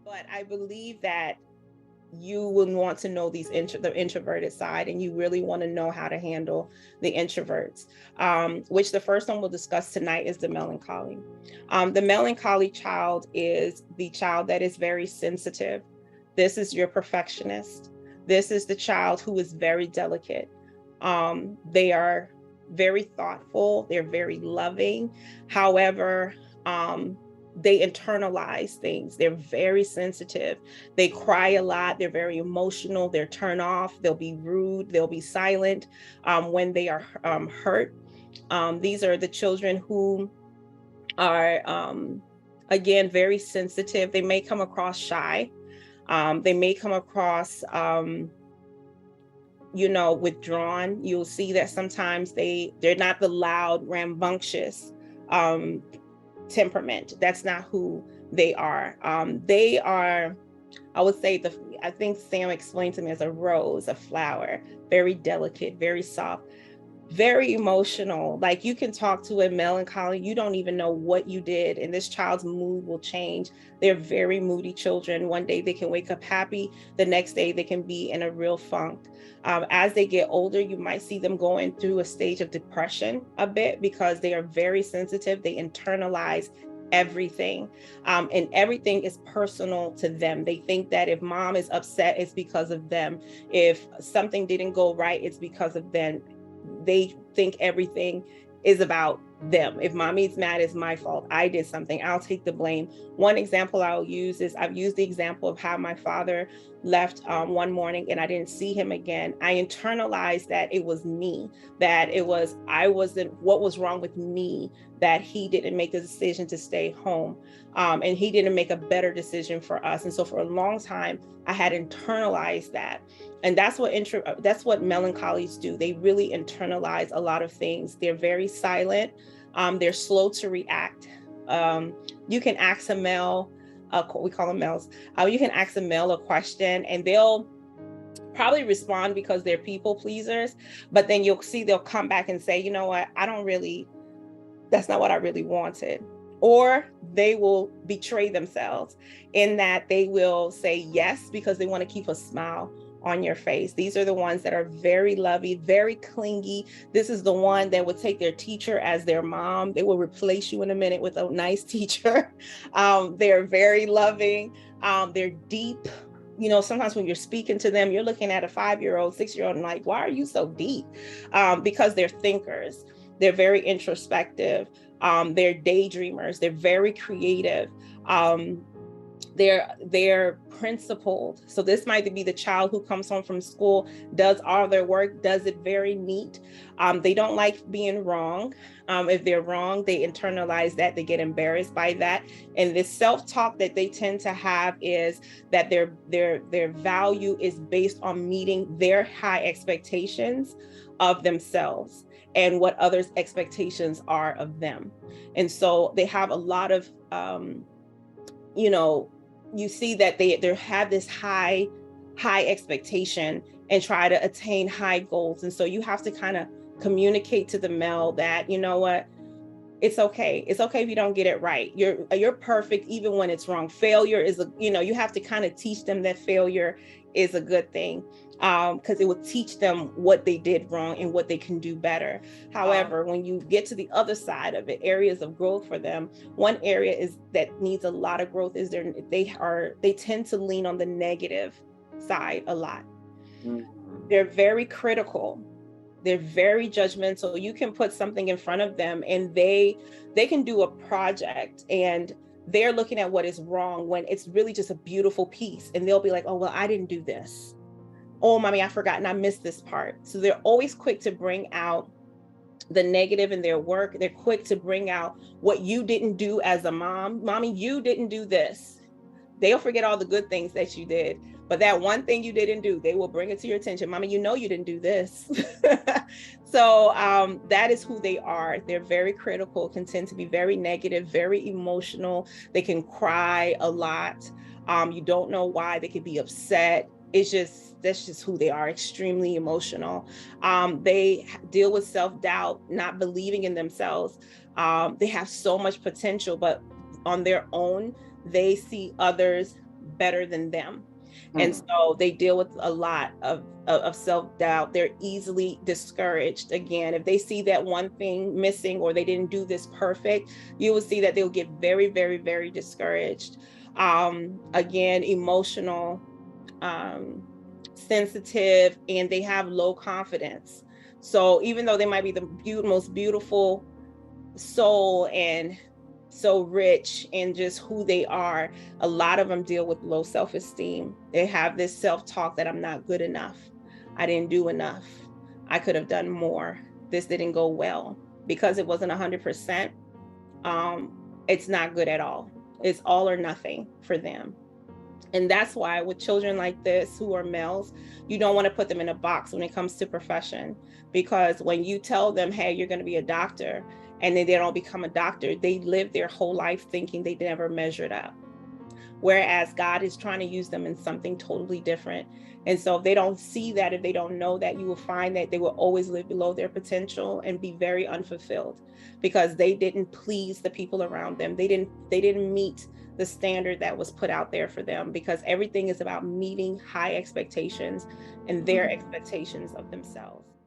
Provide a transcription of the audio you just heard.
But I believe that you will want to know the introverted side, and you really want to know how to handle the introverts, which the first one we'll discuss tonight is the melancholy. The melancholy child is the child that is very sensitive. This is your perfectionist. This is the child who is very delicate. They are very thoughtful. They're very loving. However, they internalize things. They're very sensitive. They cry a lot. They're very emotional. They're turned off. They'll be rude. They'll be silent when they are hurt. These are the children who are, again, very sensitive. They may come across shy. They may come across, withdrawn. You'll see that sometimes they're not the loud, rambunctious temperament. That's not who they are. They are, I would say, I think Sam explained to me as a rose, a flower, very delicate, very soft, very emotional. Like, you can talk to a melancholy, you don't even know what you did, and this child's mood will change. They're very moody children. One day they can wake up happy, the next day they can be in a real funk. As they get older, you might see them going through a stage of depression a bit, because they are very sensitive. They internalize everything, and everything is personal to them. They think that if mom is upset, it's because of them. If something didn't go right, it's because of them. They think everything is about them. If mommy's mad, it's my fault. I did something. I'll take the blame. One example I'll use is, I've used the example of how my father left one morning and I didn't see him again. I internalized that it was me, what was wrong with me, that he didn't make the decision to stay home, and he didn't make a better decision for us. And so for a long time, I had internalized that. And that's what melancholies do. They really internalize a lot of things. They're very silent. They're slow to react. You can ask a male, we call them males. You can ask a male a question and they'll probably respond because they're people pleasers. But then you'll see they'll come back and say, you know what, that's not what I really wanted. Or they will betray themselves in that they will say yes because they want to keep a smile on your face. These are the ones that are very lovey, very clingy. This is the one that would take their teacher as their mom. They will replace you in a minute with a nice teacher. They're very loving. They're deep. Sometimes when you're speaking to them, you're looking at a 5-year-old, 6-year-old, and like, why are you so deep? Because they're thinkers. They're very introspective. They're daydreamers. They're very creative. They're principled. So this might be the child who comes home from school, does all their work, does it very neat. They don't like being wrong. If they're wrong, they internalize that. They get embarrassed by that. And this self-talk that they tend to have is that their value is based on meeting their high expectations of themselves and what others' expectations are of them. And so they have a lot of, you see that they have this high expectation and try to attain high goals. And so you have to kind of communicate to the male that, you know what, it's okay. It's okay if you don't get it right. You're perfect even when it's wrong. Failure is you have to kind of teach them that failure is a good thing, because it will teach them what they did wrong and what they can do better. However, when you get to the other side of it, areas of growth for them, one area that needs a lot of growth is they tend to lean on the negative side a lot. They're very critical. They're very judgmental. You can put something in front of them and they can do a project and they're looking at what is wrong when it's really just a beautiful piece. And they'll be like, oh, well, I didn't do this. Oh, mommy, I forgot and I missed this part. So they're always quick to bring out the negative in their work. They're quick to bring out what you didn't do as a mom. Mommy, you didn't do this. They'll forget all the good things that you did. But that one thing you didn't do, they will bring it to your attention. Mommy, you didn't do this. So that is who they are. They're very critical, can tend to be very negative, very emotional. They can cry a lot. You don't know why. They could be upset. That's just who they are, extremely emotional. They deal with self-doubt, not believing in themselves. They have so much potential, but on their own, they see others better than them. And Mm. so they deal with a lot of self-doubt. They're easily discouraged. Again, if they see that one thing missing or they didn't do this perfect, you will see that they'll get very, very, very discouraged. Again, emotional, um, sensitive, and they have low confidence. So even though they might be the most beautiful soul and so rich in just who they are, a lot of them deal with low self-esteem. They have this self-talk that I'm not good enough. I didn't do enough. I could have done more. This didn't go well. Because it wasn't 100%, um, it's not good at all. It's all or nothing for them. And that's why with children like this who are males, you don't want to put them in a box when it comes to profession, because when you tell them, hey, you're going to be a doctor, and then they don't become a doctor, they live their whole life thinking they never measured up. Whereas God is trying to use them in something totally different. And so if they don't see that, if they don't know that, you will find that they will always live below their potential and be very unfulfilled because they didn't please the people around them. They didn't meet the standard that was put out there for them, because everything is about meeting high expectations and their expectations of themselves.